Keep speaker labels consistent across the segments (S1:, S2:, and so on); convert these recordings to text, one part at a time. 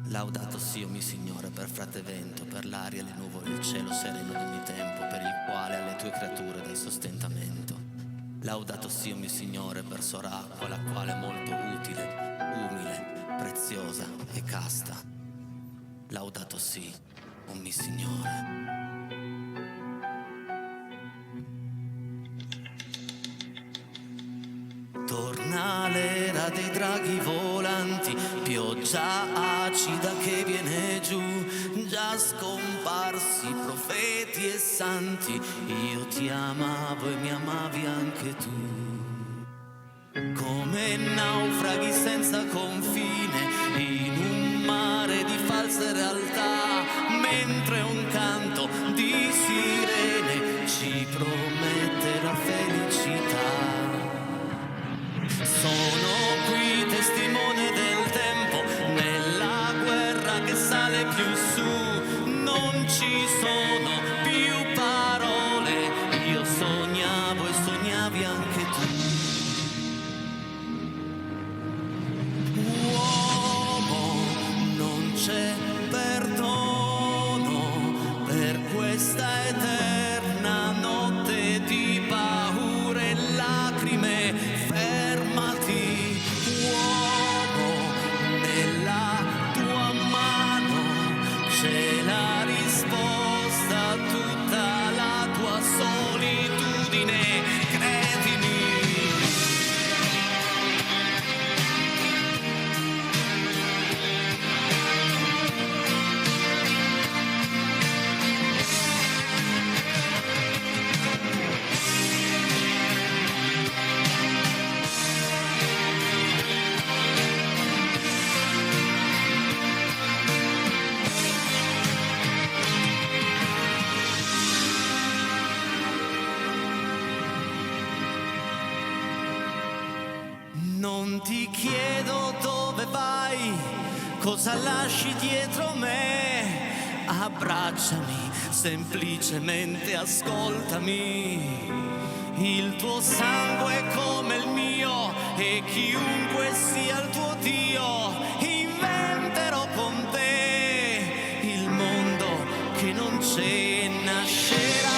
S1: Laudato sia mi Signore per frate vento, per l'aria, le nuvole, il cielo sereno d'ogni tempo, per il quale alle tue creature dai sostentamento. Laudato sia mi Signore per sor acqua, la quale è molto utile, umile, preziosa e casta. Laudato sia, o mi Signore. Torna l'era dei draghi volanti, pioggia acida che viene giù, già scomparsi profeti e santi, io ti amavo e mi amavi anche tu. Come naufraghi senza confine, in un mare di false realtà, mentre un canto di sirene ci promette la felicità. Sono qui testimone del tempo, nella guerra che sale più su, non ci sono più parole, io sognavo e sognavi anche tu. Uomo, non c'è perdono per questa eterna notte di paure e lacrime. Fermati, uomo, nella tua mano c'è la risposta a tutta la tua solitudine, credimi. Non ti chiedo dove vai, cosa lasci dietro me, abbracciami, semplicemente ascoltami. Il tuo sangue è come il mio e chiunque sia il tuo Dio, inventerò con te il mondo che non c'è, nascerà.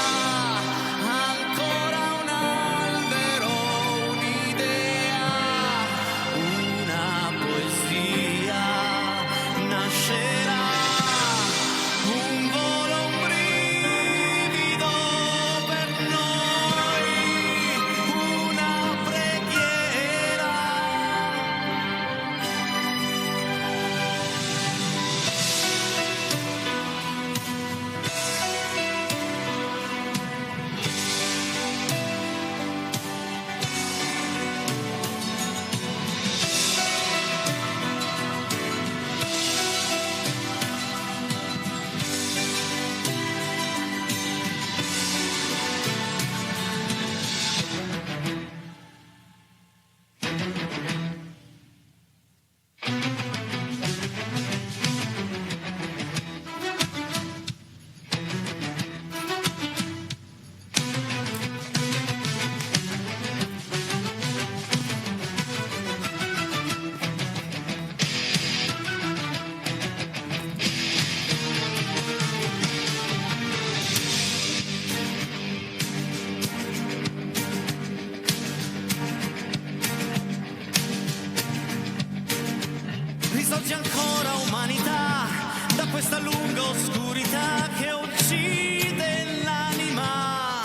S1: Risorge ancora umanità da questa lunga oscurità che uccide l'anima.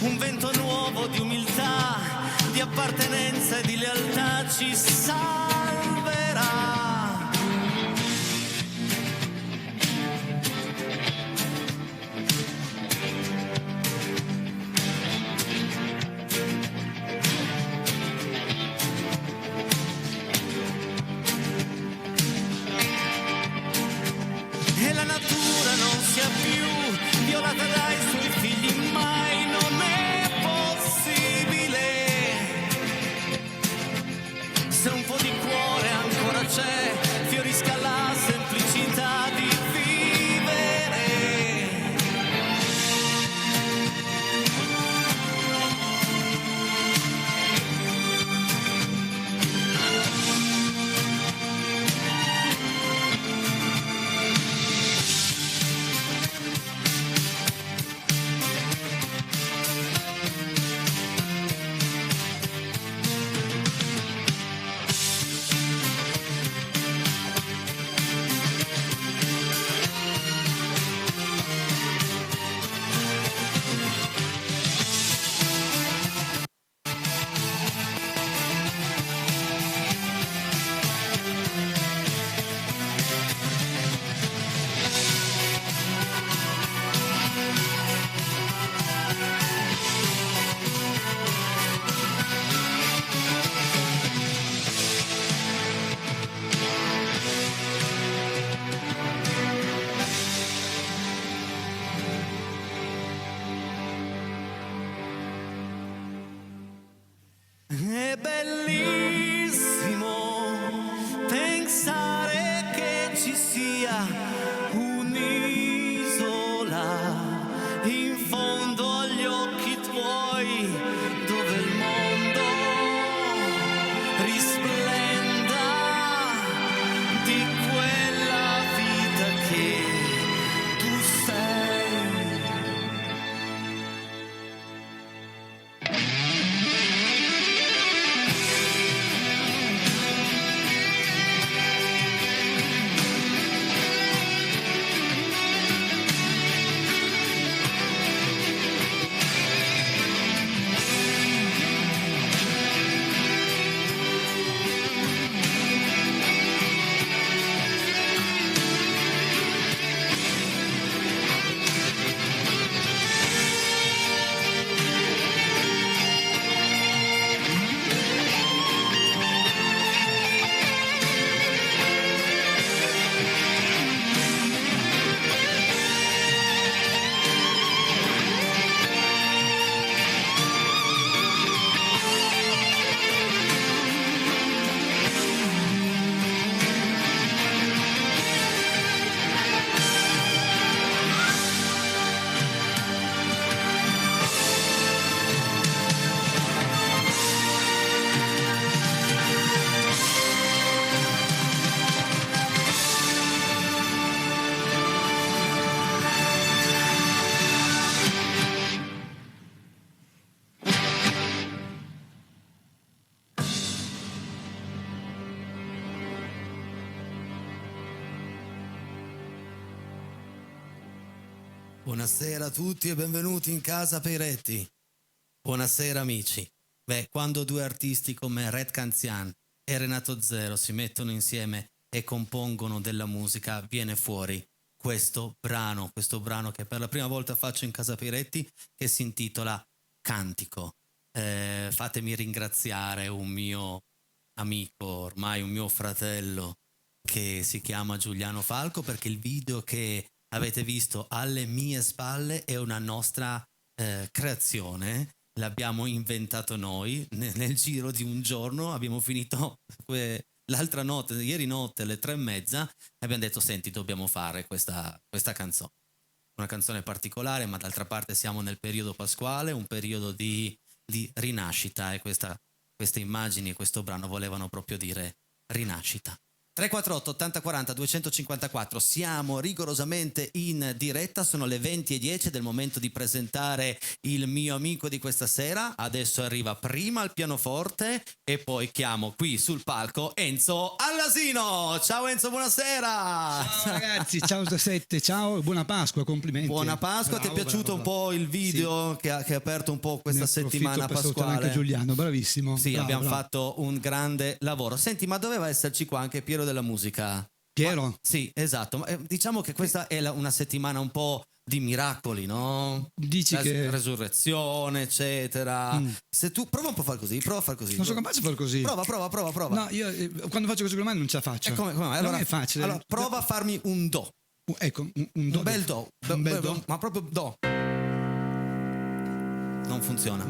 S1: Un vento nuovo di umiltà, di appartenenza e di lealtà ci salverà. E la natura non sia più violata dai suoi figli, mai non è possibile. Se un po' di Buonasera a tutti e benvenuti in casa Peiretti. Buonasera amici. Quando due artisti come Red Canzian e Renato Zero si mettono insieme e compongono della musica, viene fuori questo brano che per la prima volta faccio in casa Peiretti, che si intitola Cantico. Fatemi ringraziare un mio amico, ormai un mio fratello, che si chiama Giuliano Falco, perché il video che avete visto alle mie spalle è una nostra creazione. L'abbiamo inventato noi nel giro di un giorno. Abbiamo finito l'altra notte, ieri notte alle 3:30, e abbiamo detto: senti, dobbiamo fare questa canzone, una canzone particolare, ma d'altra parte siamo nel periodo pasquale, un periodo di rinascita, e queste immagini e questo brano volevano proprio dire rinascita. 348 80 40 254, siamo rigorosamente in diretta, sono le 20:10 del momento di presentare il mio amico di questa sera. Adesso arriva prima al pianoforte e poi chiamo qui sul palco Enzo Allasino. Ciao Enzo, buonasera.
S2: Ciao ragazzi, ciao Sette, ciao, buona Pasqua, complimenti.
S1: Buona Pasqua,
S2: bravo,
S1: ti è piaciuto un po' il video, sì, che ha aperto un po' questa settimana pasquale?
S2: Anche Giuliano, bravissimo.
S1: Sì,
S2: bravo,
S1: abbiamo fatto un grande lavoro. Senti, ma doveva esserci qua anche Piero della musica.
S2: Piero?
S1: Sì, esatto. Diciamo che questa è una settimana un po' di miracoli, no?
S2: Dici che
S1: resurrezione, eccetera. Se tu prova un po' a far così, prova a far così.
S2: Non sono capace di far così.
S1: Prova.
S2: No, io quando faccio così con le mani non ce la faccio.
S1: Come mai? Allora,
S2: non è facile.
S1: Allora, prova a farmi un do.
S2: Ecco, un do.
S1: Un bel do.
S2: Un bel do.
S1: Ma proprio do. Non funziona.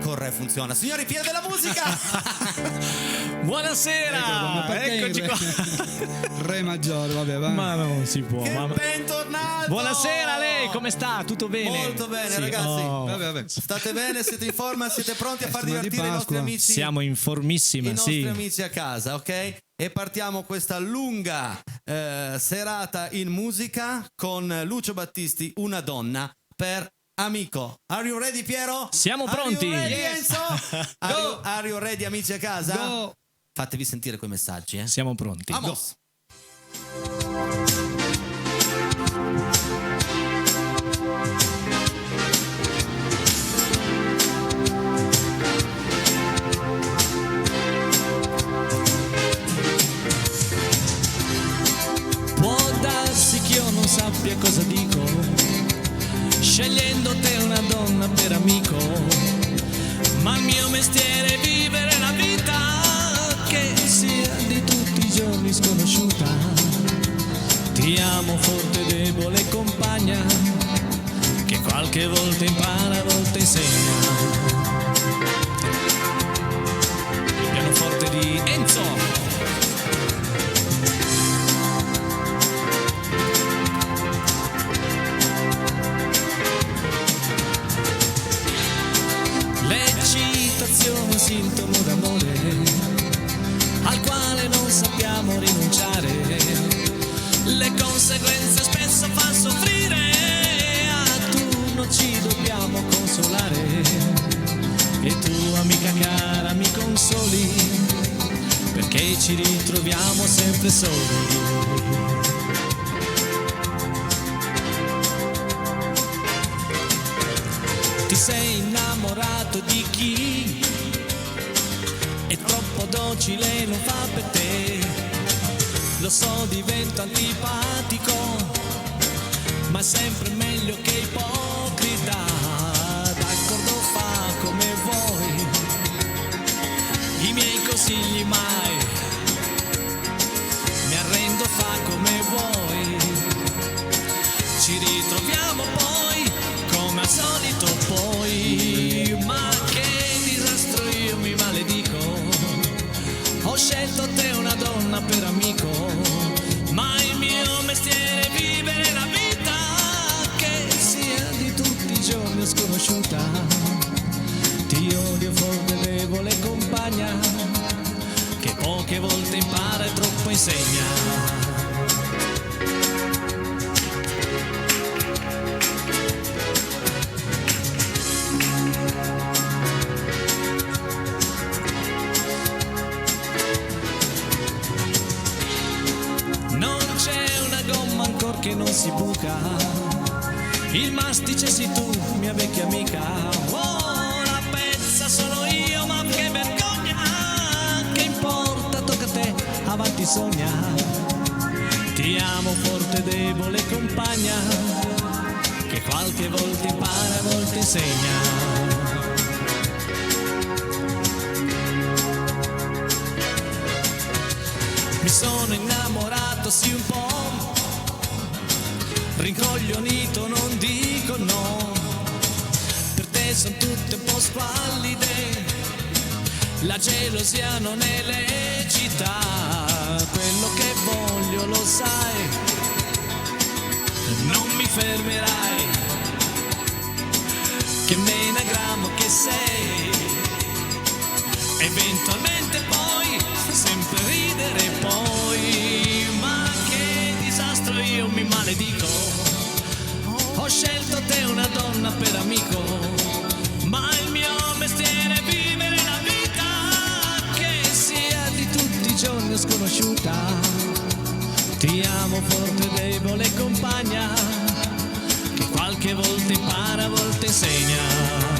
S1: Corre funziona. Signori, Piero della musica.
S3: Buonasera, eccoci qua.
S2: Re maggiore, vabbè, va.
S3: Ma non si può.
S1: Bentornato.
S3: Buonasera a lei, come sta? Tutto bene?
S1: Molto bene,
S3: sì,
S1: ragazzi.
S2: Vabbè.
S1: State bene? Siete in forma? Siete pronti a far divertire i nostri amici?
S3: Siamo in formissima,
S1: i nostri amici a casa, ok? E partiamo questa lunga serata in musica con Lucio Battisti, Una donna per Amico. Are you ready, Piero?
S3: Siamo pronti.
S1: Are you ready,
S2: Yes.
S1: Enzo? Are you ready, amici a casa?
S2: Go.
S1: Fatevi sentire quei messaggi, eh?
S3: Siamo pronti.
S1: Vamos.
S3: Può darsi che io non sappia cosa dico, scegliendo te una donna per amico, ma il mio mestiere è vivere la vita che sia di tutti i giorni sconosciuta. Ti amo forte, debole compagna, che qualche volta impara, a volte insegna. Il pianoforte di Enzo. Un sintomo d'amore al quale non sappiamo rinunciare, le conseguenze spesso fanno soffrire, a turno ci dobbiamo consolare, e tu amica cara mi consoli, perché ci ritroviamo sempre soli. Ti sei innamorato di chi è troppo docile, non fa per te. Lo so, divento antipatico, ma è sempre meglio che ipocrita. D'accordo, fa come vuoi, i miei consigli mai. Mi arrendo, fa come vuoi. Ci ritroviamo poi, come al solito poi. Ma che disastro, io mi maledico. Ho scelto te una donna per amico, ma il mio mestiere è vivere la vita che sia di tutti i giorni sconosciuta. Ti odio forte, debole compagna, che poche volte impara e troppo insegna. non si buca. Il mastice sei tu, mia vecchia amica. Oh, la pezza sono io, ma che vergogna. Che importa, tocca a te, avanti sogna. Ti amo forte e debole compagna, che qualche volta impara, a volte insegna. Mi sono innamorato sì un po', rincoglionito non dico no, per te son tutte un po' squallide, la gelosia non è lecita, quello che voglio lo sai, non mi fermerai, che menagrammo che sei, eventualmente poi sempre ridere poi, ma che disastro, io mi maledico, ho scelto te una donna per amico, ma il mio mestiere è vivere la vita, che sia di tutti i giorni sconosciuta, ti amo forte e debole compagna, che qualche volta impara, a volte insegna.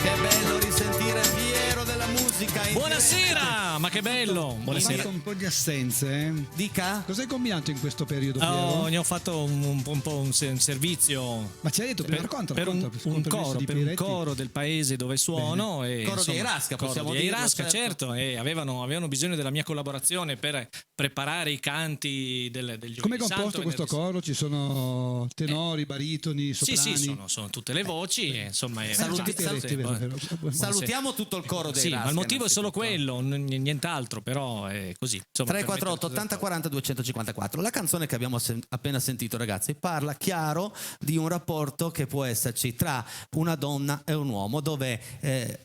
S1: Che bello risentire Piero della musica.
S3: Buonasera, ma che bello. Buonasera.
S2: Un po' di assenze.
S1: Dica.
S2: Cosa hai combinato in questo periodo, Piero?
S3: Oh, ne ho fatto un po' un servizio.
S2: Ma ci hai detto prima,
S3: per un coro del paese dove suono. E,
S1: coro
S3: insomma,
S1: di Eirasca, possiamo
S3: coro di
S1: dirlo,
S3: Eirasca,
S1: certo.
S3: e avevano bisogno della mia collaborazione per preparare i canti del Giovedì
S2: Come è
S3: Santo,
S2: composto questo coro? Ci sono tenori, baritoni, soprani?
S3: Sì, sono tutte le voci. Insomma,
S1: salutiamo tutto il coro dei
S3: Sì,
S1: Eirasca,
S3: ma il motivo è solo quello, nient'altro, però è così.
S1: 348 80 40 254. La canzone che abbiamo appena sentito, ragazzi, parla chiaro di un rapporto che può esserci tra una donna e un uomo, dove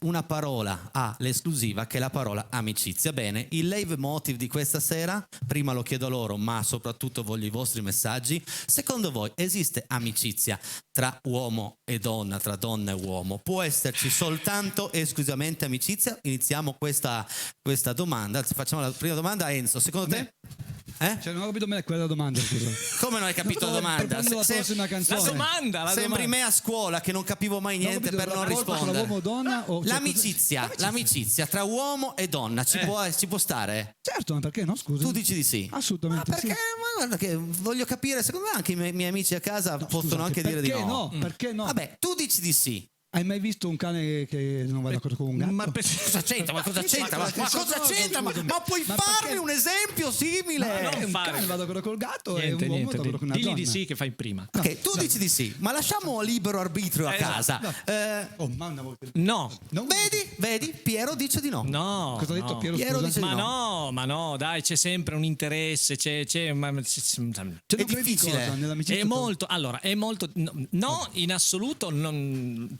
S1: una parola ha l'esclusiva, che è la parola amicizia. Bene, il leitmotiv di questa sera, prima lo chiedo a loro, ma soprattutto voglio i vostri messaggi. Secondo voi esiste amicizia tra uomo e donna, tra donna e uomo? Può esserci soltanto e esclusivamente amicizia? Iniziamo questa domanda, anzi facciamo la prima domanda a Enzo. Secondo te?
S2: Cioè, non ho capito bene quella domanda, scusa.
S1: Come non hai capito la domanda?
S2: La
S3: domanda.
S1: Sembri me a scuola che non capivo mai niente per non rispondere.
S2: Uomo o donna, o
S1: l'amicizia tra uomo e donna ci può stare?
S2: Certo, ma perché no, scusa?
S1: Tu dici di sì?
S2: Assolutamente
S1: perché?
S2: sì.
S1: Ma guarda che voglio capire, secondo me anche i miei amici a casa possono anche dire di no.
S2: Perché no?
S1: Vabbè, tu dici di sì.
S2: Hai mai visto un cane che non va d'accordo con un gatto?
S1: Ma cosa c'entra? Ma cosa c'entra? Ma puoi farmi un esempio simile?
S2: Un cane va d'accordo col gatto e un uomo
S3: niente,
S2: d'accordo con una
S3: digli
S2: donna.
S3: di sì che fai prima.
S1: Ok, tu dici di sì, ma lasciamo libero arbitrio a casa.
S3: No.
S1: Vedi? Piero dice di no.
S3: No.
S2: Cosa ha detto Piero?
S1: Piero dice di no.
S3: Ma no, dai, c'è sempre un interesse, è
S1: difficile.
S3: È molto, no, in assoluto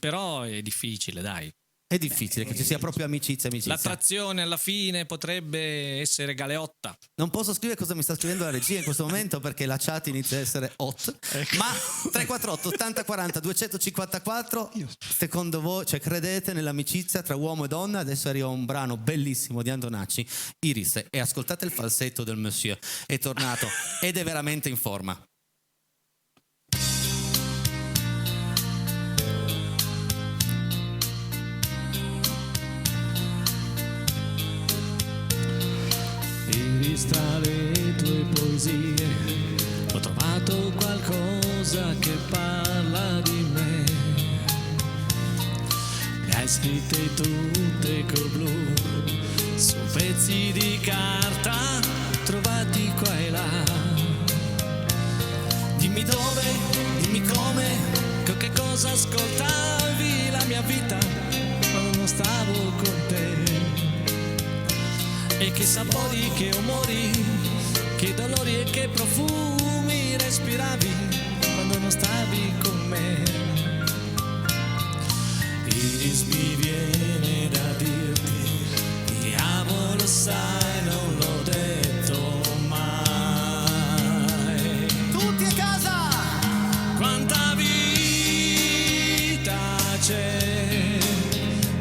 S3: però è difficile, dai.
S1: È difficile che ci sia proprio amicizia.
S3: L'attrazione alla fine potrebbe essere galeotta.
S1: Non posso scrivere cosa mi sta scrivendo la regia in questo momento perché la chat inizia a essere hot. Ma 348 80 40 254, secondo voi, cioè credete nell'amicizia tra uomo e donna? Adesso arriva un brano bellissimo di Antonacci, Iris, e ascoltate il falsetto del monsieur. È tornato ed è veramente in forma.
S3: Iris, tra le tue poesie ho trovato qualcosa che parla di me. Le hai scritte tutte col blu su pezzi di carta trovati qua e là. Dimmi dove, dimmi come, con che cosa ascoltavi la mia vita quando non stavo con te. E che sapori, che umori, che dolori e che profumi respiravi quando non stavi con me. Iris, mi viene da dirti ti amo, lo sai, non l'ho detto mai. c'è,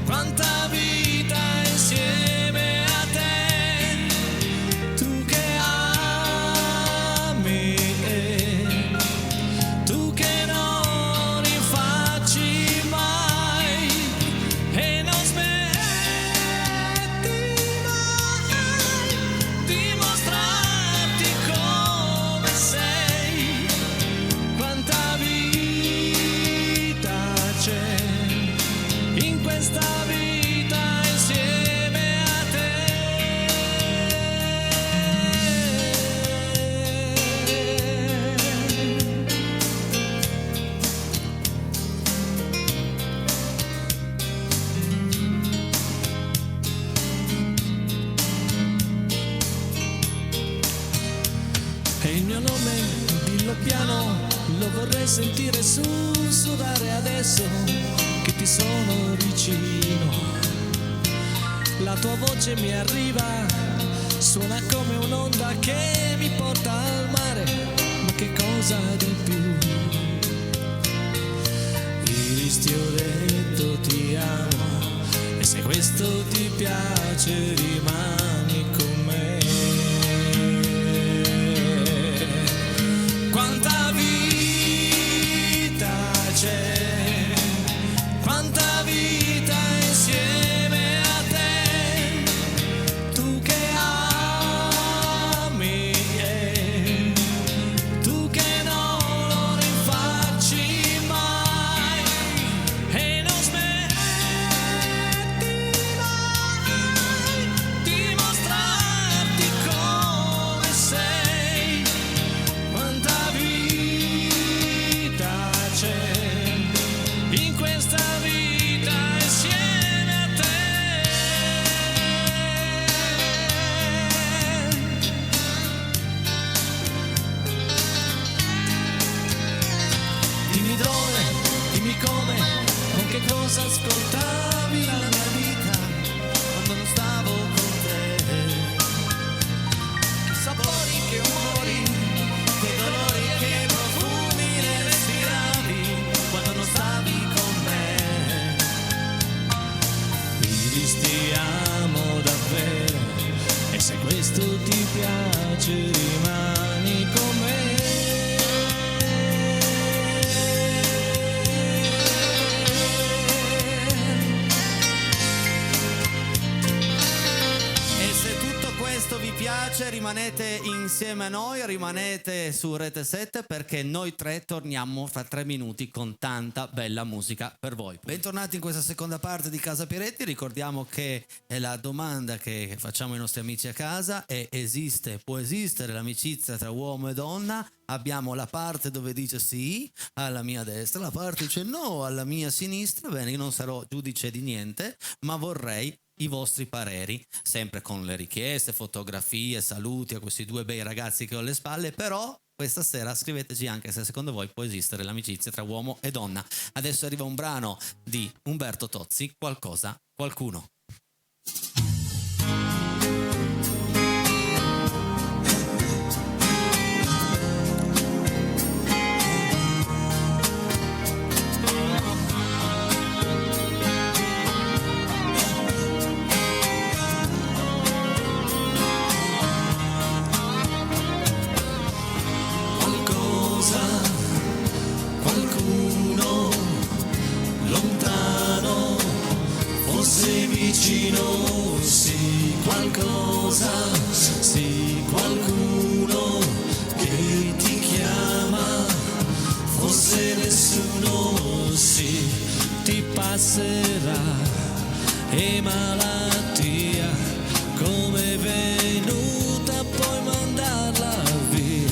S3: quanta vita insieme a te, tu che ami, tu che non rinfacci mai e non smetti mai di mostrarti come sei, quanta vita c'è in questa vita insieme a te. E il mio nome, dillo piano, lo vorrei sentire sussurrare adesso che ti sono vicino. La tua voce mi arriva, suona come un'onda che mi porta al mare, ma che cosa di più? Iris, ti ho detto ti amo, e se questo ti piace rimani con me. Quanta vita c'è, quanta vita insieme a te, tu che ami, tu che non lo rinfacci mai e non smetti mai di mostrarti come sei, quanta vita c'è in questa vita insieme a te. Dimmi dove, dimmi come, con che cosa ascoltavi la mia vita quando non stavo con te. Che sapori, che umori, che dolori, che profumi ne respiravi quando non stavi con me. Iris, ti amo davvero, e se questo ti piace rimani con me.
S1: E se tutto questo vi piace, rimanete insieme a noi, rimanete su Rete 7 perché noi tre torniamo fra 3 minuti con tanta bella musica per voi. Bentornati in questa seconda parte di Casa Pieretti. Ricordiamo che è la domanda che facciamo ai nostri amici a casa è: può esistere l'amicizia tra uomo e donna? Abbiamo la parte dove dice sì alla mia destra, la parte dice no alla mia sinistra. Bene, io non sarò giudice di niente, ma vorrei i vostri pareri, sempre con le richieste, fotografie, saluti a questi due bei ragazzi che ho alle spalle. Però questa sera scriveteci anche se secondo voi può esistere l'amicizia tra uomo e donna. Adesso arriva un brano di Umberto Tozzi, Qualcosa, Qualcuno.
S3: Qualcuno lontano, forse vicino, sì, qualcosa, sì, qualcuno che ti chiama, forse nessuno, sì, ti passerà, e malattia come venuta puoi mandarla via,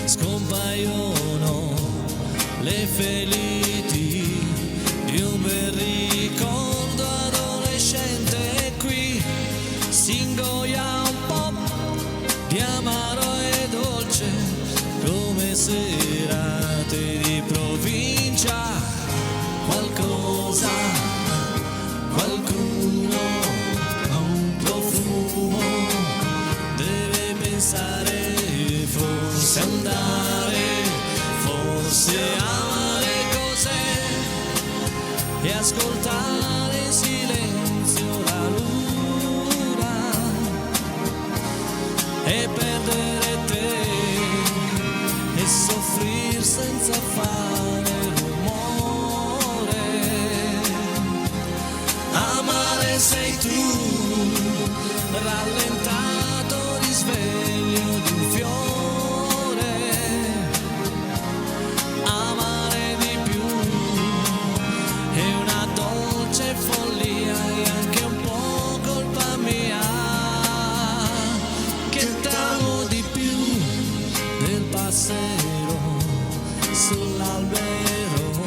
S3: scompaiono le feliti di un bel ricordo adolescente, e qui si ingoia un po' di amaro e dolce come serate di provincia. Qualcosa, qualcuno ha un profumo, deve pensare, forse andare, forse amare e ascoltare in silenzio la luna e perdere te e soffrir senza fare rumore. Amare sei tu, rallentato risveglio di un fiore. Amare di più è una dolce follia e anche un po' colpa mia, che t'amo di più del passero sull'albero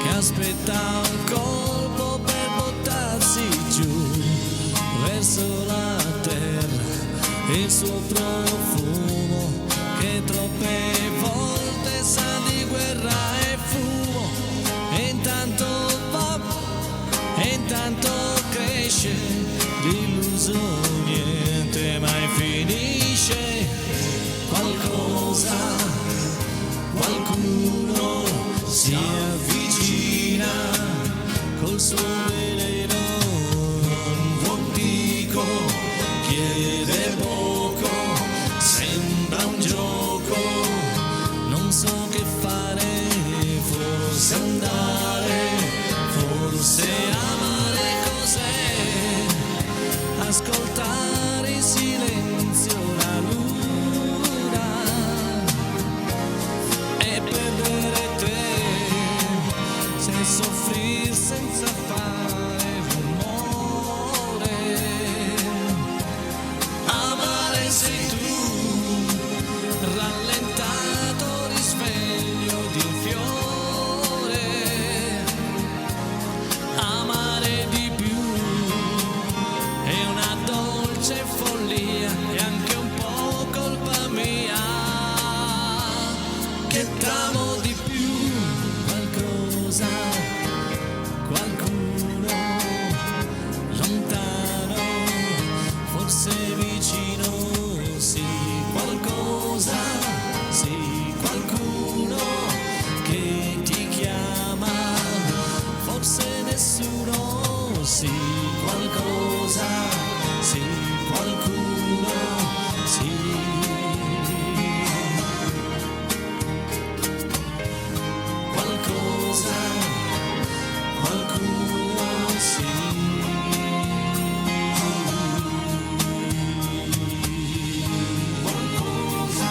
S3: che aspetta un colpo per buttarsi giù verso la terra e il suo profumo che troppe volte sa di guerra e fumo. E intanto va, e intanto cresce l'illuso, niente mai finisce. Qualcosa, qualcuno si avvicina col suo veleno, non vuol dico, chiede poco, sembra un gioco, non so che fare, forse andare, forse amare cos'è, ascoltare in silenzio la luna e perdere te, se soffrir senza fare rumore. Amare sei tu, rallentato risveglio di un fiore. Amare di più è una dolce follia e anche un po' colpa mia, che t'amo di più. Qualcosa, qualcuno lontano, forse vicino, sì, qualcosa, sì, qualcuno che ti chiama, forse nessuno, sì, qualcosa, sì, qualcuno, sì. Qualcosa, qualcuno, sì. Qualcosa,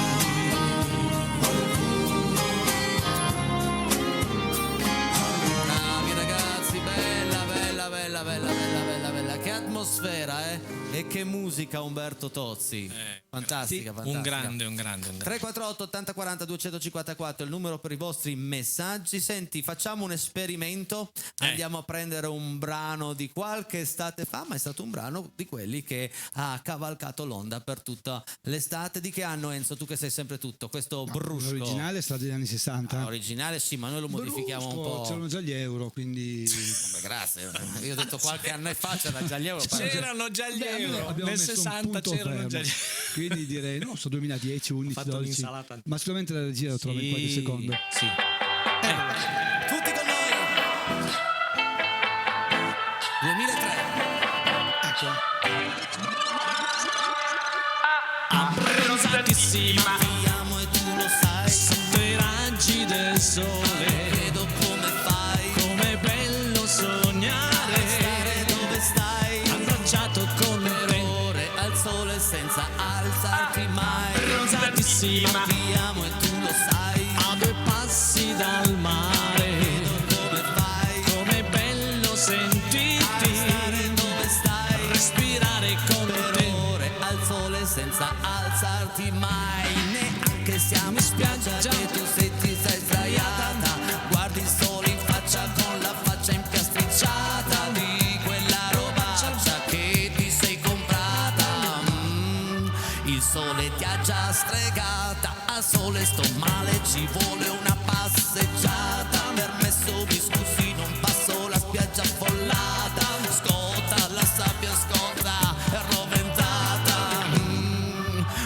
S1: Bravi ragazzi, bella, bella, bella, bella, bella, bella, bella. Che atmosfera, eh? E che musica, Umberto Tozzi. Fantastica, fantastica.
S3: Un grande.
S1: 348 80 40 254 il numero per i vostri messaggi. Senti, facciamo un esperimento. Andiamo a prendere un brano di qualche estate fa, ma è stato un brano di quelli che ha cavalcato l'onda per tutta l'estate. Di che anno, Enzo? Tu che sei sempre tutto, questo brusco.
S2: L'originale è stato degli anni 60.
S1: Originale sì, ma noi lo modifichiamo un po'.
S2: C'erano già gli euro, quindi
S1: Vabbè, grazie. Io ho detto qualche anno fa c'era già gli euro.
S3: C'erano già gli euro,
S2: abbiamo
S3: nel
S2: messo un
S3: 60
S2: punto
S3: c'erano
S2: fermo.
S3: già gli
S2: Quindi direi, non so, 2010, 11,
S3: fatto
S2: 12.
S3: l'insalata.
S2: Ma sicuramente la regia lo trova in qualche secondo.
S3: Sì.
S1: Tutti con noi. 2003.
S2: Ecco.
S3: Abbrusatissima,
S1: Ti amo e tu lo sai.
S3: sotto i raggi del sole,
S1: Vedo come fai.
S3: com'è bello sognare,
S1: Stare dove stai.
S3: abbracciato con te,
S1: Ore al sole senza alzarti mai.
S3: abbrusatissima,
S1: Ti amo e tu lo sai.
S3: a 2 passi dal mare,
S1: Come fai.
S3: com'è bello sentirti,
S1: Stare dove stai.
S3: respirare con te.
S1: Ore al sole senza alzarti mai. Neanche siamo in spiaggia che tu ti sei sdraiata. Guardi il sole in faccia con la faccia impiastricciata di quella robaccia che ti sei comprata. Il sole ti ha già stregata. Al sole sto male, ci vuole una passeggiata. Permesso discussi, non passo la spiaggia affollata. Scotta la sabbia, scotta è roventata.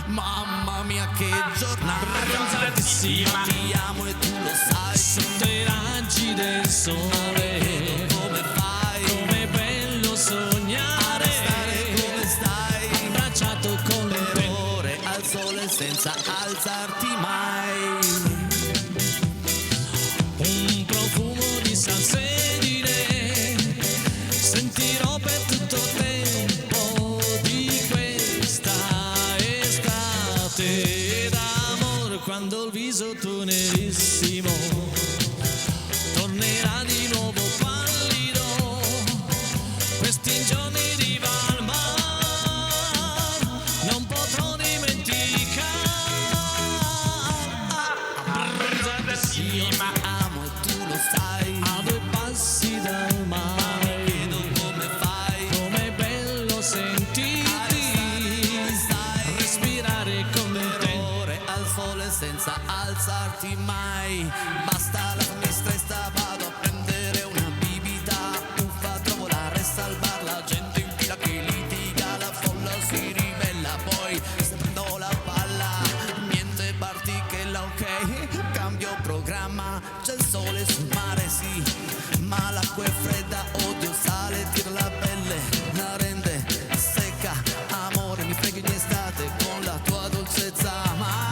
S1: Mamma mia che giornata.
S3: Abbrusatissima,
S1: Ti amo e tu lo sai.
S3: sotto i raggi del sole, viso tu nerissimo tornerà di nuovo pallido, questi giorni di Valmar non potrò dimenticare.
S1: Io mi amo e tu lo sai,
S3: A 2 passi dal mare,
S1: vedo come fai,
S3: com'è bello sentirti respirare con te.
S1: ore al sole senza alzarti mai. Basta la finestra, vado a prendere una bibita, uffa, trovo l'aria e salvar la gente in fila che litiga, la folla si ribella, poi se prendo la palla, niente partichella, ok, cambio programma, c'è il sole sul mare, sì, ma l'acqua è fredda, odio sale, tira la pelle, la rende secca, amore mi freghi in estate con la tua dolcezza, ma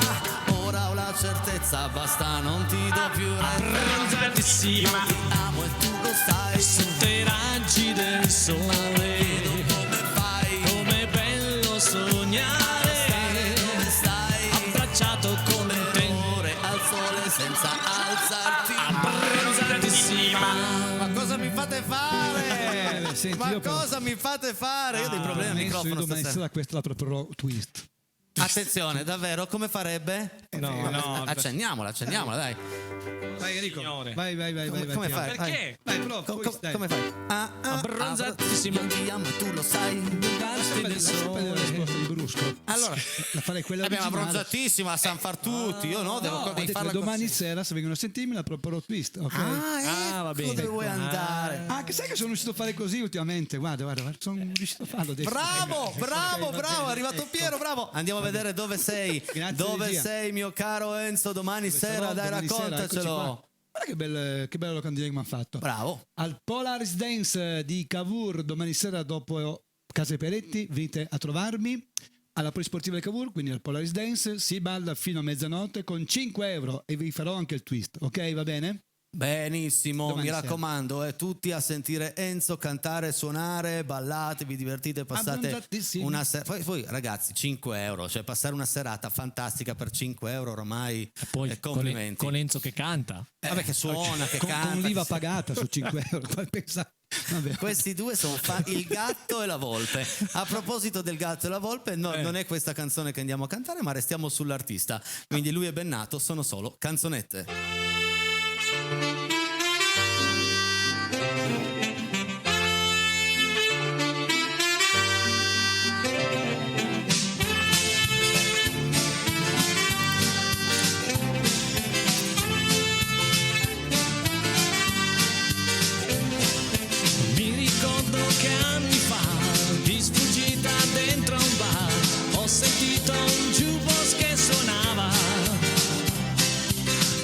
S1: ora ho la certezza, basta, non ti do più retta.
S3: Abbronzatissima
S1: Ti amo e tu lo sai,
S3: sotto i raggi del sole,
S1: come fai,
S3: com'è bello sognare
S1: dove stai,
S3: abbracciato con te.
S1: ore al sole senza alzarti.
S3: Abbronzatissima.
S1: Ma cosa mi fate fare?
S2: Senti,
S1: Ma
S2: io però-
S1: cosa mi fate fare? Io ho dei problemi al
S2: Io
S1: microfono
S2: domani
S1: stasera.
S2: sera questa la proporrò twist.
S1: Attenzione, davvero, come farebbe?
S3: No,
S1: Accendiamola, dai.
S2: Vai Enrico,
S3: Signore.
S2: vai.
S1: Come fai?
S3: Perché?
S2: Vai, prova, twist, dai.
S1: Come fai?
S3: Abbronzatissima.
S1: Io ti amo e tu lo sai.
S3: Basti del
S2: Sempre la
S3: sole.
S2: risposta di Brusco.
S1: Allora,
S2: La farei quella
S1: abbiamo
S2: originale.
S1: abbronzatissima, la sanno far tutti. Io no,
S2: No, ho
S1: devi
S2: detto
S1: farla
S2: che domani
S1: così.
S2: sera, se vengono a sentirmi, la proporrò twist, ok?
S3: va bene.
S1: Dove vuoi andare?
S2: Ah, che sai che sono riuscito a fare così ultimamente? Guarda, sono riuscito a farlo adesso.
S1: Bravo,
S2: Ok, va bene.
S1: è arrivato
S2: Ecco.
S1: Piero, bravo. Andiamo a vedere dove sei.
S2: Grazie,
S1: Dove
S2: regia.
S1: sei, mio caro Enzo, domani sera, dai,
S2: Domani sera, eccoci
S1: raccontacelo.
S2: qua. Guarda che bello locandina che mi ha fatto.
S1: Bravo.
S2: Al Polaris Dance di Cavour domani sera dopo Casa Peretti venite a trovarmi alla Polisportiva di Cavour, quindi al Polaris Dance si balla fino a mezzanotte con 5 euro e vi farò anche il twist, ok? Va bene?
S1: Benissimo,
S2: Domani
S1: mi
S2: sera.
S1: raccomando, tutti a sentire Enzo cantare, suonare, ballate, vi divertite, passate
S2: Abbronzatissimi.
S1: una serata. Poi ragazzi, 5 euro, cioè passare una serata fantastica per 5 euro ormai
S3: Poi
S1: complimenti.
S3: con Enzo che canta.
S1: Vabbè, che suona, che canta.
S2: Con l'IVA
S1: che-
S2: pagata su 5 euro. Poi pensa, vabbè.
S1: Questi due sono il gatto e la volpe. A proposito del gatto e la volpe, non è questa canzone che andiamo a cantare, ma restiamo sull'artista. Quindi lui è Bennato, sono solo canzonette.
S3: Mi ricordo che anni fa, di sfuggita dentro a un bar, ho sentito un jukebox che suonava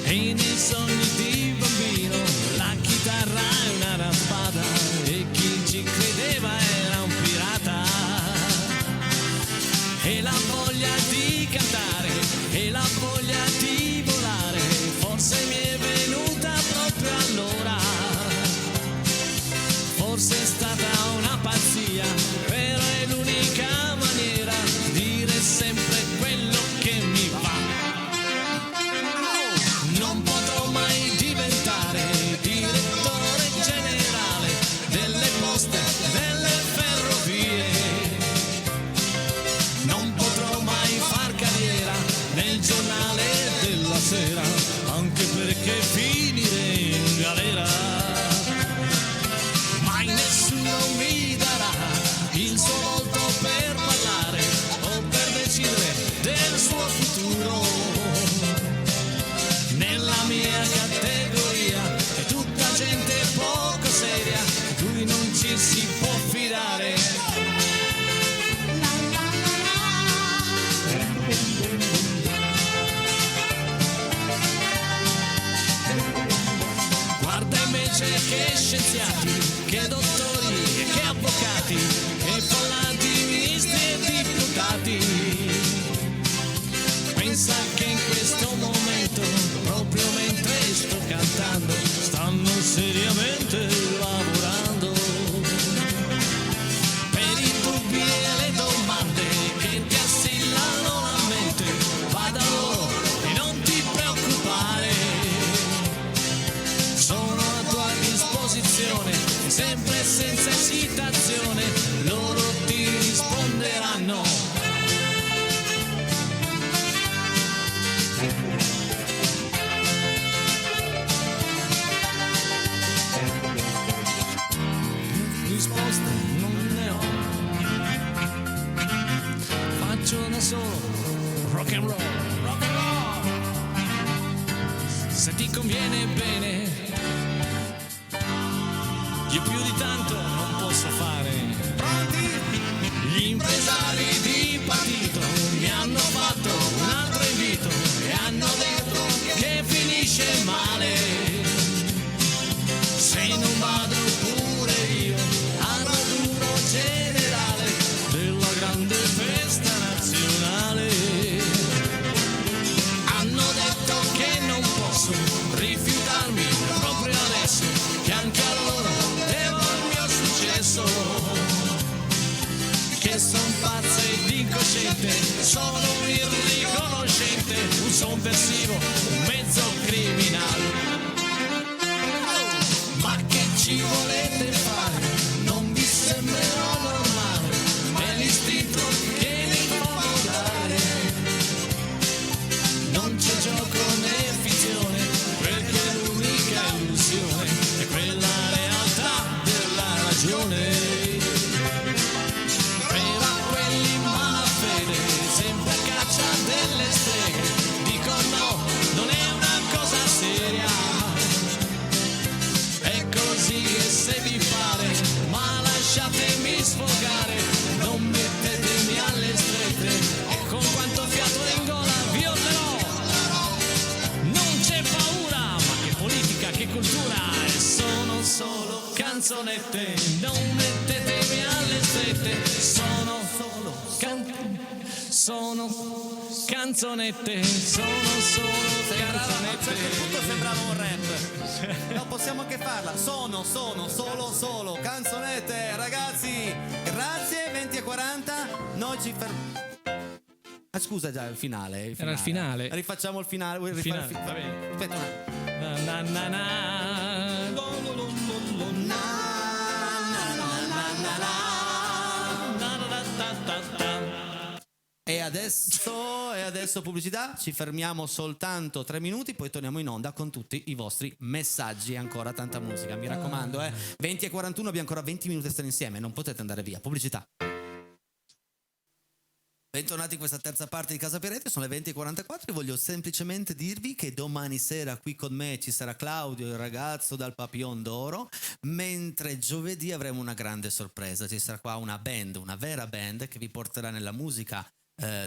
S3: e nei sogni di bambino la chitarra è una rampada e chi ci credeva era un pirata. E la voglia di cantare e la voglia di volare forse mi è venuta proprio allora. Forse è stata una pazzia, però è l'unica maniera di dire sempre quello che mi va. Non potrò mai diventare direttore generale delle poste, delle ferrovie. Non potrò mai far carriera nel giornale della sera, anche perché finire in galera. Mai nessuno mi darà il suo volto per parlare o per decidere del suo futuro. Nella mia categoria è tutta gente poco seria, cui non ci si può fidare. Guarda invece che scienziati, che dottori e che avvocati, che follati ministri e deputati. Pensa che in questo momento, proprio mentre sto cantando, stanno seriamente lavorando per i dubbi e le domande che ti assillano la mente. Va da loro e non ti preoccupare. sempre senza esitazione, loro ti risponderanno. Risposte non ne ho, faccio da solo rock and roll, rock and roll. Se ti conviene bene, io più di tanto non posso fare. Pronti? Gli impresari di partito mi hanno fatto un altro invito e hanno detto che finisce male se non vado pure io al raduno generale della grande festa nazionale. Hanno detto che non posso rifiutarmi proprio adesso, che anche a loro devo il mio successo, che son pazzo ed incosciente, sono un irriconoscente, un sovversivo, un mezzo criminale. Ma che ci volete fare? Non vi sembrerò normale, è l'istinto che mi fa volare. Non c'è gioco né finzione, perché l'unica illusione è quella realtà della ragione. Per quelli in malafede, sempre a caccia delle streghe, dico no, non è una cosa seria. È così che se vi pare, ma lasciatemi sfogare, non mettetemi alle strette, e con quanto fiato in gola vi orderò. Non c'è paura, ma che politica, che cultura, e sono solo canzonette, non mettetemi alle strette, sono canzonette, sono solo canzonette.
S1: A un certo punto sembrava un rap. Non possiamo anche farla. Sono solo canzonette, ragazzi. Grazie, 20:40. Noi ci fermiamo. Ah, scusa, già il finale.
S3: Era il finale.
S1: Rifacciamo il finale. Vuoi rifare il finale?
S3: Va bene.
S1: Aspetta un attimo.
S3: Na, na, na. Lo, lo, lo, lo, lo, na. Na, da, da, da, da.
S1: E adesso pubblicità, ci fermiamo soltanto 3 minuti, poi torniamo in onda con tutti i vostri messaggi e ancora tanta musica, mi raccomando, 20:41, abbiamo ancora 20 minuti a stare insieme, non potete andare via. Pubblicità. Bentornati in questa terza parte di Casa Peretti, sono le 20:44 e voglio semplicemente dirvi che domani sera qui con me ci sarà Claudio, il ragazzo dal Papillon d'Oro, mentre giovedì avremo una grande sorpresa, ci sarà qua una band, una vera band che vi porterà nella musica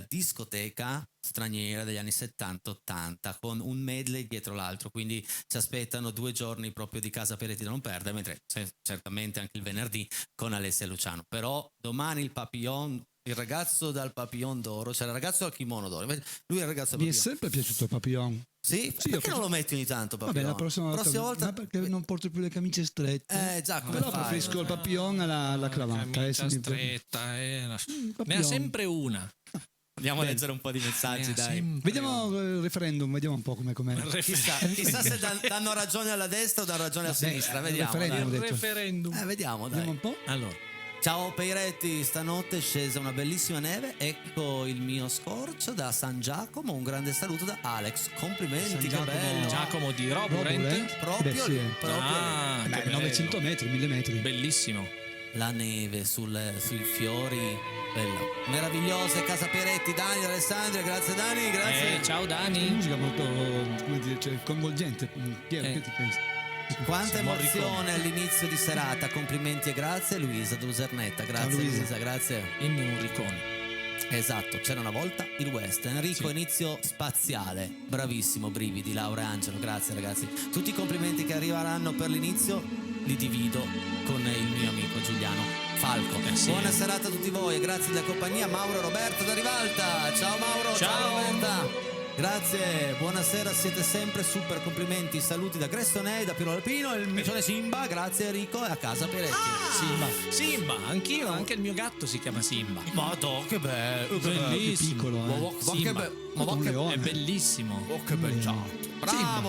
S1: discoteca straniera degli anni 70-80 con un medley dietro l'altro, quindi ci aspettano 2 giorni proprio di Casa Peretti da non perdere, mentre certamente anche il venerdì con Alessia e Luciano. Però domani il Papillon, il ragazzo dal Papillon d'Oro, cioè il ragazzo dal kimono d'oro, lui è il ragazzo del
S2: Mi è
S1: Papillon.
S2: sempre piaciuto il Papillon.
S1: Sì? Perché non lo metti ogni tanto Papillon?
S2: Vabbè, la prossima volta. Ma perché non porto più le camicie strette?
S1: Già, come
S2: Però
S1: fai?
S2: preferisco il Papillon alla cravatta.
S3: Camicia stretta, ne ha
S2: Papillon.
S3: sempre una.
S1: Andiamo a leggere un po' di messaggi, dai.
S2: Vediamo il referendum, vediamo un po' com'è.
S1: Chissà se danno ragione alla destra o danno ragione alla sinistra. Vediamo.
S2: referendum.
S3: Il
S2: detto.
S3: referendum.
S1: Vediamo, dai.
S2: Vediamo un po'.
S3: Allora,
S1: Ciao Peiretti, stanotte è scesa una bellissima neve, ecco il mio scorcio da San Giacomo, un grande saluto da Alex, complimenti,
S2: San
S1: che
S2: Giacomo.
S1: bello.
S3: Giacomo di
S2: Roburent?
S3: Roburent.
S1: Proprio,
S2: Beh, sì.
S1: proprio
S3: Ah, che
S2: Beh,
S3: bello.
S2: 900 metri, 1000 metri.
S3: Bellissimo.
S1: la neve sui fiori, bello, meravigliose. Casa Peretti, Dani, Alessandria, grazie Dani, grazie.
S3: Ciao
S2: È
S3: Dani.
S2: musica molto, come dire, cioè, coinvolgente. Piero, che ti pensi?
S1: Quanta
S3: Morricone.
S1: emozione all'inizio di serata, complimenti e grazie Luisa Dusernetta, grazie
S2: Ciao, Luisa.
S1: Luisa, grazie.
S3: Ennio Morricone.
S1: Esatto, c'era una volta il West. Enrico, inizio spaziale, bravissimo, brividi, Laura e Angelo, grazie ragazzi. Tutti i complimenti che arriveranno per l'inizio li divido con il mio amico Giuliano Falco.
S3: Sì.
S1: Buona serata a tutti voi e grazie della compagnia. Mauro e Roberto da Rivalta, ciao Mauro, ciao
S3: Ciao.
S1: Roberta. Grazie, buonasera, siete sempre super, complimenti, saluti da Gressonei, da Piero Alpino e il micione Simba, grazie Enrico e a casa Peretti.
S3: Simba, anch'io, anche il mio gatto si chiama Simba.
S1: Madò, che bello,
S3: Bellissimo.
S2: piccolo,
S3: Simba.
S2: Un leone.
S3: È bellissimo.
S1: Oh, che bel chat.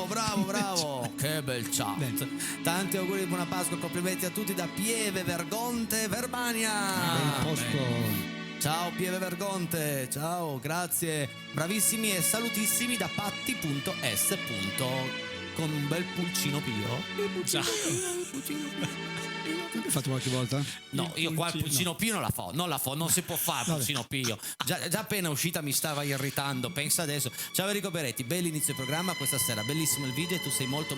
S1: Bravo, che bel chat. Tanti auguri di buona Pasqua, complimenti a tutti da Pieve Vergonte, Verbania.
S2: Bel posto.
S1: Ciao Pieve Vergonte, ciao, grazie, bravissimi e salutissimi da patti.s. con un bel pulcino Pio.
S3: Ciao.
S2: Hai fatto qualche volta?
S1: No, io qua il pulcino Pio non si può fare il pulcino Pio. Già appena uscita mi stava irritando, pensa adesso. Ciao Enrico Peretti, bell'inizio programma questa sera, bellissimo il video e tu sei molto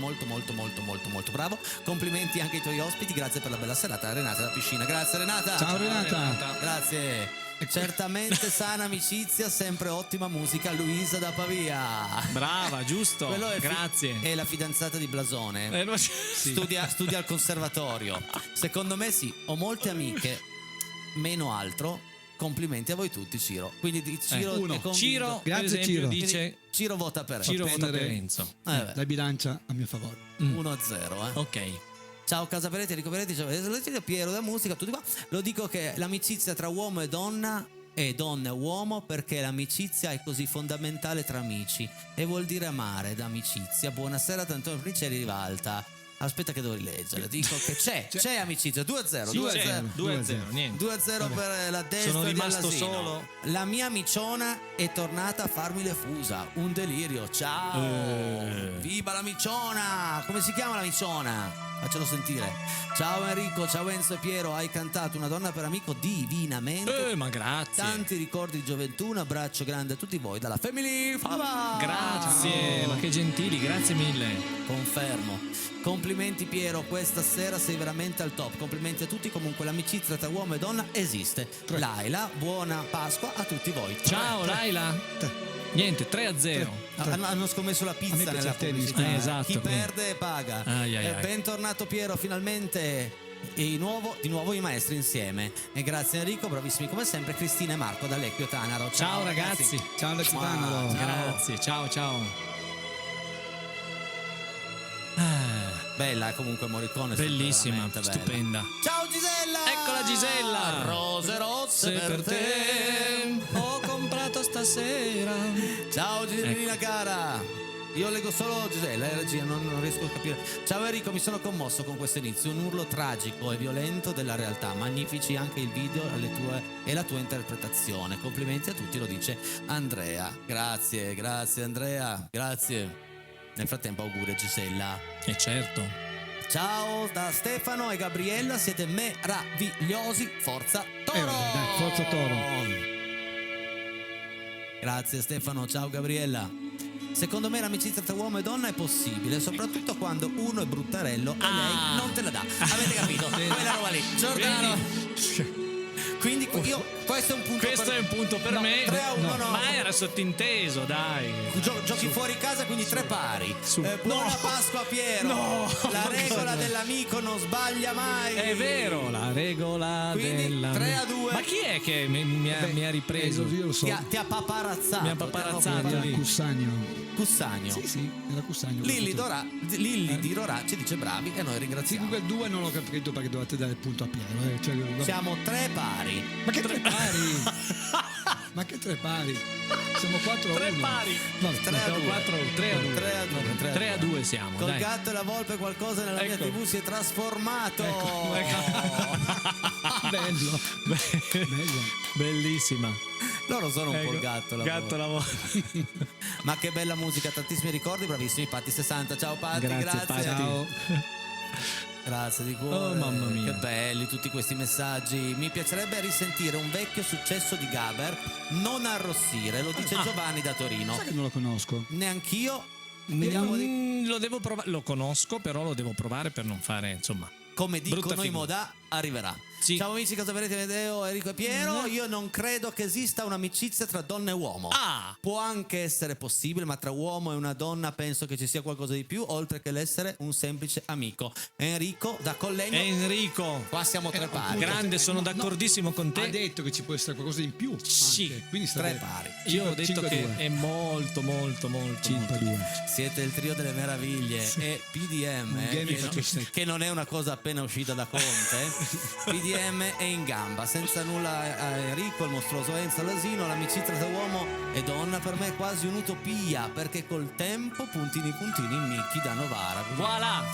S1: bravo. Complimenti anche ai tuoi ospiti, grazie per la bella serata. Renata da Piscina, grazie Renata.
S2: Ciao Renata.
S1: Grazie. Certamente sana amicizia, sempre ottima musica, Luisa da Pavia.
S3: Brava, giusto.
S1: Quello è
S3: Grazie.
S1: è la fidanzata di Blasone.
S3: Sì.
S1: Studia al conservatorio. Secondo me sì, ho molte amiche, meno altro. Complimenti a voi tutti, Ciro. Quindi Ciro
S2: uno.
S1: è convinto.
S3: Ciro, per
S2: Grazie,
S3: esempio,
S2: Ciro.
S3: dice
S1: Quindi Ciro vota per
S3: Ciro vota
S2: prendere-
S3: per Enzo.
S2: La bilancia a mio favore.
S1: 1-0,
S3: Ok.
S1: Ciao Casa Peretti, Enrico Peretti, ciao Piero da musica, tutti qua. Lo dico che l'amicizia tra uomo e donna è donna e uomo perché l'amicizia è così fondamentale tra amici e vuol dire amare d'amicizia. Buonasera da Antonio Princieri Rivalta. Aspetta che devo rileggere. Dico che c'è amicizia. 2-0,
S3: Sì,
S1: 2-0.
S3: 2-0, niente.
S1: 2-0 per la destra
S3: Sono
S1: di
S3: rimasto
S1: Allasino.
S3: solo.
S1: La mia miciona è tornata a farmi le fusa. Un delirio. Ciao. Viva la miciona. Come si chiama la miciona? Faccelo sentire. Ciao Enrico, ciao Enzo e Piero. Hai cantato Una donna per amico divinamente.
S3: Ma grazie.
S1: Tanti ricordi di gioventù. Un abbraccio grande a tutti voi dalla Family Fava.
S3: Grazie, ma che gentili, grazie mille.
S1: Confermo. Complimenti Piero, questa sera sei veramente al top. Complimenti a tutti. Comunque l'amicizia tra uomo e donna esiste. Laila, buona Pasqua a tutti voi.
S3: Ciao Laila. Niente, 3-0.
S1: Hanno scommesso la
S2: A me
S1: pizza
S2: piace
S1: nella
S2: il tennis.
S1: pubblicità.
S3: Esatto,
S1: Chi
S3: quindi.
S1: perde paga.
S3: Ai, ai, ai.
S1: Bentornato Piero, finalmente. E di nuovo i maestri insieme. E grazie Enrico, bravissimi come sempre. Cristina e Marco dall'Equio Tanaro.
S3: Ciao ragazzi.
S2: Ciao Alex Tanaro.
S3: Grazie, ciao.
S1: Bella comunque Morricone.
S3: Bellissima,
S1: veramente bella.
S3: stupenda.
S1: Ciao Gisella.
S3: Eccola Gisella.
S1: Rose rosse per te.
S3: Ho comprato stasera.
S1: Ciao Gisellina cara. Io leggo solo Gisella, regia, non riesco a capire. Ciao Enrico, mi sono commosso con questo inizio. Un urlo tragico e violento della realtà. Magnifici anche il video e la tua interpretazione. Complimenti a tutti, lo dice Andrea. Grazie Andrea, grazie. Nel frattempo auguri a Gisella.
S3: E certo.
S1: Ciao da Stefano e Gabriella, siete meravigliosi. Forza Toro!
S2: vabbè, dai, forza Toro.
S1: Grazie Stefano, ciao Gabriella. Secondo me l'amicizia tra uomo e donna è possibile, soprattutto quando uno è bruttarello e lei non te la dà. Avete capito? Quella roba lì. Giordano. Quindi io questo è un punto
S3: Questo è un punto per
S1: no,
S3: me.
S1: 3-1 no.
S3: Ma era sottinteso, dai.
S1: Giochi fuori casa, quindi 3 pari. Buona Pasqua Piero.
S3: No.
S1: La regola dell'amico non sbaglia mai.
S3: È vero, la regola
S1: Quindi,
S3: della
S1: 3-2.
S3: Ma chi è che mi ha ripreso?
S2: Io lo so.
S1: Ti ha paparazzato.
S3: Mi ha paparazzato
S2: Era
S3: lì.
S2: Cussagno.
S1: Cussagno.
S2: Sì, era Cussagno.
S1: Lilli di Rorà ci dice bravi e noi ringraziamo.
S2: 5-2 non l'ho capito perché dovete dare il punto a Piero. Cioè, vabbè.
S1: Siamo 3 pari.
S2: Ma che 3 pari? Ma che 3 pari? Siamo 4-1.
S3: 3 pari.
S2: Vabbè,
S3: 3-2. 3-2 siamo,
S1: Col
S3: dai.
S1: gatto e la volpe qualcosa nella mia
S3: Ecco.
S1: TV si è trasformato.
S2: Bello. Bello.
S3: Bellissima.
S1: Loro sono un po'
S3: Ecco,
S1: il gatto. La
S3: gatto la volpe.
S1: Ma che bella musica, tantissimi ricordi, bravissimi Patti 60. Ciao Patti,
S3: Grazie, Patti.
S2: Ciao.
S1: Grazie di cuore.
S3: Oh, mamma mia.
S1: Che belli tutti questi messaggi. Mi piacerebbe risentire un vecchio successo di Gaber, Non arrossire, lo dice Giovanni da Torino.
S2: Sai che non lo conosco?
S1: Neanch'io. Vediamo di...
S3: Lo devo provare. Lo conosco, però lo devo provare per non fare, insomma.
S1: Come
S3: brutta
S1: dicono i
S3: figura.
S1: Modà, arriverà.
S3: Sì.
S1: Ciao amici, Casa Peretti, Amedeo, Enrico e Piero. Io non credo che esista un'amicizia tra donna e uomo. Può anche essere possibile, ma tra uomo e una donna penso che ci sia qualcosa di più, oltre che l'essere un semplice amico. Enrico da Collegno.
S3: Enrico,
S1: Qua siamo tre pari.
S3: grande, sono d'accordissimo con te.
S2: Ha detto che ci può essere qualcosa in più.
S3: Sì.
S2: Anche. Quindi
S1: Tre
S2: state
S1: pari.
S3: Io ho detto
S2: 5-2.
S3: che è molto
S2: 5-2.
S1: Siete il trio delle meraviglie e PDM,
S2: Vieni, faccio secco.
S1: che non è una cosa appena uscita da Conte. PDM è in gamba, senza nulla a Enrico, il mostruoso Enzo l'asino, l'amicizia tra uomo e donna per me è quasi un'utopia, perché col tempo puntini Micchi da Novara.
S3: Voilà.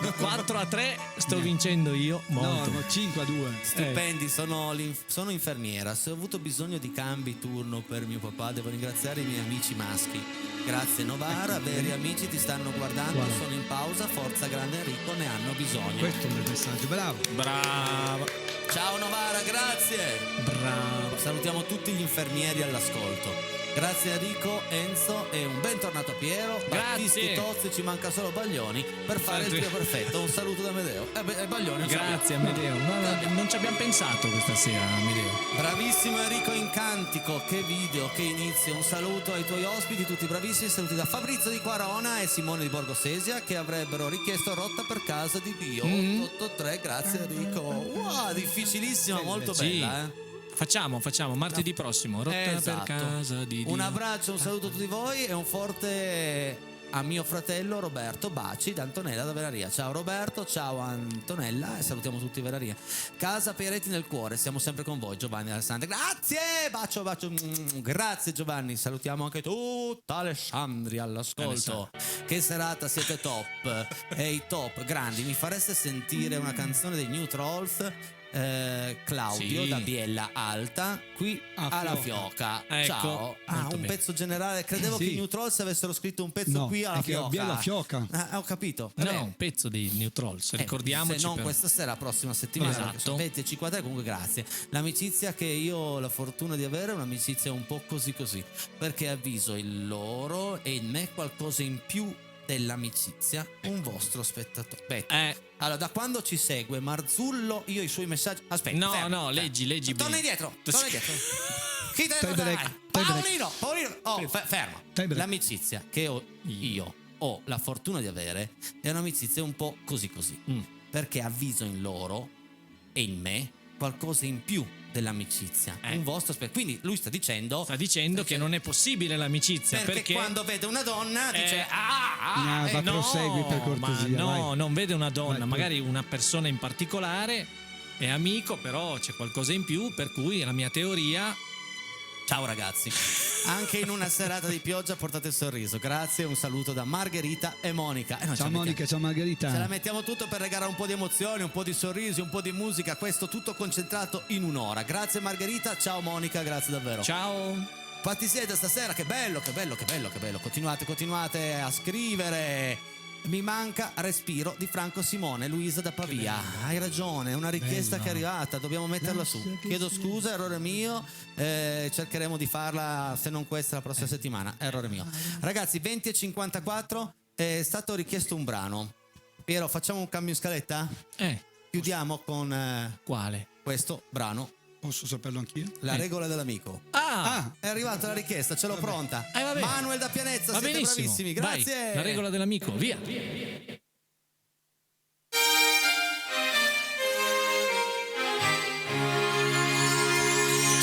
S3: 4-3 sto vincendo io molto.
S2: No, 5-2.
S1: Stupendi, sono infermiera. Se ho avuto bisogno di cambi turno per mio papà, devo ringraziare i miei amici maschi. Grazie Novara, veri amici ti stanno guardando,
S2: Guarda.
S1: sono in pausa, forza grande Enrico, ne hanno bisogno.
S2: Questo è un bel messaggio, bravo.
S3: Bravo.
S1: Ciao Novara, grazie.
S3: Bravo.
S1: Salutiamo tutti gli infermieri all'ascolto. Grazie Enrico, Enzo e un bentornato a Piero. Battisti, Tozzi, ci manca solo Baglioni per fare il trio perfetto. Un saluto da Amedeo. Baglioni.
S3: Grazie Amedeo. Non ci abbiamo pensato questa sera, Amedeo.
S1: Bravissimo Enrico in cantico, che video, che inizio. Un saluto ai tuoi ospiti, tutti bravissimi. Saluti da Fabrizio di Quarona e Simone di Borgosesia, che avrebbero richiesto rotta per casa di Dio. 883, grazie Enrico. Wow, difficilissima, molto
S3: Sì.
S1: bella,
S3: Facciamo martedì prossimo. Rotta
S1: Esatto.
S3: per casa di Dio.
S1: Un abbraccio, un saluto a tutti voi e un forte a mio fratello Roberto, baci da Antonella da Veraria. Ciao Roberto, ciao Antonella e salutiamo tutti Veraria. Casa Peretti nel cuore, siamo sempre con voi. Giovanni Alessandri, grazie, bacio. Grazie Giovanni, salutiamo anche tutta Alessandria all'ascolto. Che serata, siete top. Ehi top, grandi. Mi fareste sentire una canzone dei New Trolls? Claudio
S3: Sì.
S1: da Biella Alta qui alla Fioca.
S3: Ecco,
S1: Ciao.
S3: molto
S1: Un
S3: bene.
S1: pezzo generale. Credevo
S2: Sì.
S1: che i New Trolls avessero scritto un pezzo
S2: No,
S1: qui alla
S2: è che
S1: Fioca.
S2: Biella Fioca.
S1: Ho capito.
S3: No,
S1: Vabbè.
S3: un pezzo dei New Trolls, ricordiamoci.
S1: Se non
S3: per-
S1: questa sera, prossima settimana.
S3: Esatto.
S1: 20.53, comunque grazie. L'amicizia che io ho la fortuna di avere è un'amicizia un po' così, perché avviso il loro e in me qualcosa in più dell'amicizia, un vostro spettatore. Aspetta. Allora, da quando ci segue Marzullo, io i suoi messaggi. Aspetta.
S3: No,
S1: fermo,
S3: no,
S1: fermo.
S3: leggi
S1: Torna
S3: bene.
S1: indietro. Chi te
S2: Tie break, tie break.
S1: Paolino. Oh, fermo.
S2: Tie break.
S1: L'amicizia che io ho la fortuna di avere è un'amicizia un po' così. Perché avviso in loro e in me qualcosa in più dell'amicizia. Un vostro quindi lui sta dicendo
S3: che non è possibile l'amicizia
S1: perché quando vede una donna dice
S2: prosegui per cortesia.
S3: Ma no,
S2: vai.
S3: non vede una donna,
S2: Vai,
S3: magari una persona in particolare è amico, però c'è qualcosa in più, per cui la mia teoria.
S1: Ciao ragazzi, anche in una serata di pioggia portate il sorriso. Grazie, un saluto da Margherita e Monica.
S2: Ciao Monica, ciao Margherita.
S1: Ce la mettiamo tutto per regalare un po' di emozioni, un po' di sorrisi, un po' di musica. Questo tutto concentrato in un'ora. Grazie Margherita, ciao Monica, grazie davvero.
S3: Ciao.
S1: Quanti siete stasera? Che bello. Continuate a scrivere. Mi manca Respiro di Franco Simone, Luisa da Pavia. Hai ragione, è una richiesta che è arrivata, dobbiamo metterla su. Chiedo scusa, errore mio. Cercheremo di farla, se non questa, la prossima settimana. Errore mio. Ragazzi, 20:54, è stato richiesto un brano. Piero, facciamo un cambio in scaletta? Chiudiamo con
S3: quale?
S1: questo brano.
S2: Posso saperlo anch'io?
S1: La regola dell'amico. È arrivata la richiesta, ce l'ho pronta.
S3: vabbè.
S1: Manuel da Pianezza,
S3: Va
S1: siete
S3: benissimo.
S1: bravissimi,
S3: Vai,
S1: grazie.
S3: la regola dell'amico, via.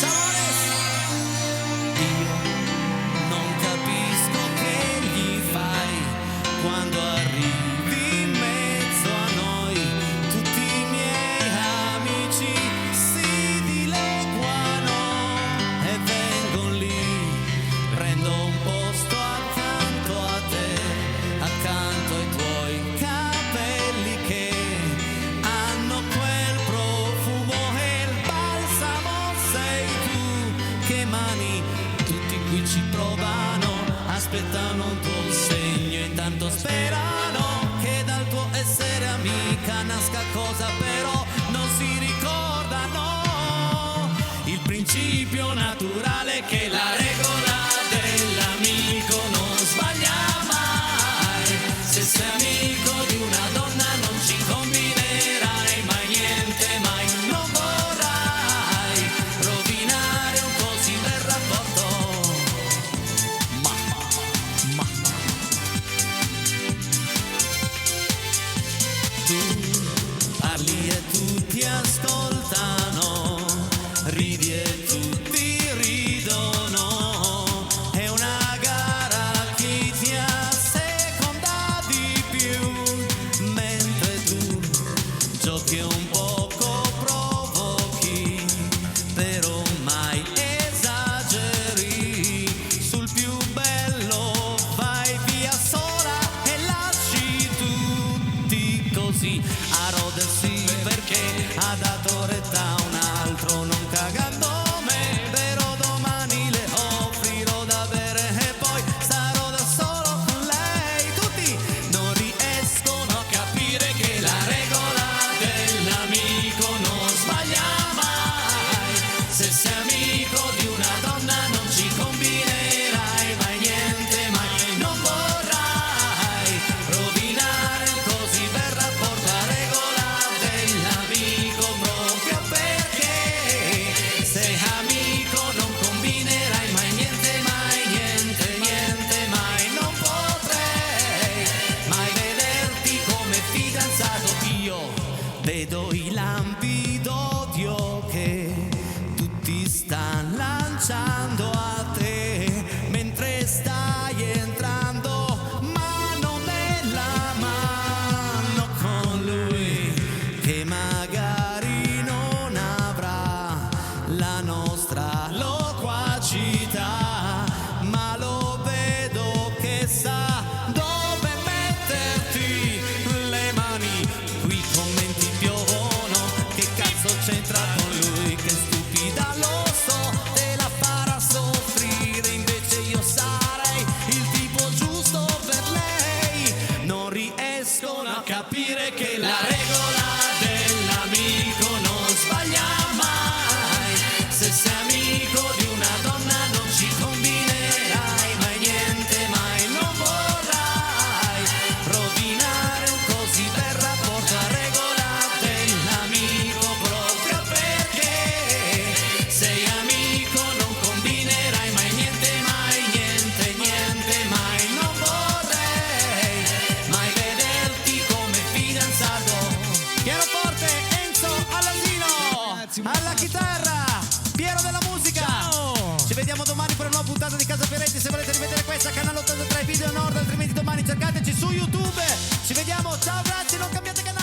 S1: Ciao Ores! Io non capisco che gli fai quando arrivi in mezzo a noi. Tutti i miei amici si dileguano e vengono lì. Prendo un posto accanto a te, accanto ai tuoi capelli che hanno quel profumo e il balsamo sei tu. Che mani, tutti qui ci provano, aspettano un tuo segno e intanto sperano che dal tuo essere amica nasca cosa però non si ricordano. Il principio naturale che la regola dell'amico non sbaglia mai. Se sei amico di una donna non ci combina che un poco provochi, però mai esageri. Sul più bello vai via sola e lasci tutti così a rodersi, perché ha dato retta a un altro, non cagando me. Però domani le offrirò da bere e poi starò da solo con lei. Tutti non riescono a capire che la regola dell'amico non sbaglia mai. Se sei amico di una donna non ci combinerai mai niente, mai non vorrai rovinare così bel rapporto. La regola dell'amico proprio perché sei amico non combinerai mai niente, mai non potrei mai vederti come fidanzato. Io vedo i lampi d'odio che tutti stanno lanciando a te mentre stai entrando mano nella mano con lui, che magari non avrà la nostra loquacità, ma lo vedo che sa dove metterti le mani. Qui i commenti piovono, che cazzo c'entra con lui, che stupida lo so, te la farà soffrire, invece io sarei il tipo giusto per lei. Non riescono a capire che la regola dell'amico non sbaglia mai. Se sei amico di una donna non ci combinerai mai niente, mai non vorrai rovinare un così bel rapporto. La regola dell'amico proprio perché sei amico non combinerai mai niente, mai non vorrei mai vederti come fidanzato. Pianoforte Enzo Alasino,
S2: Grazie.
S1: alla chitarra Piero della musica.
S3: Ciao.
S1: Ci vediamo domani per una nuova puntata di Casa Peretti. Se volete rivedere questa, canale 83 Video Nord, altrimenti domani cercateci su YouTube. Ci vediamo, ciao, grazie, non cambiate canale.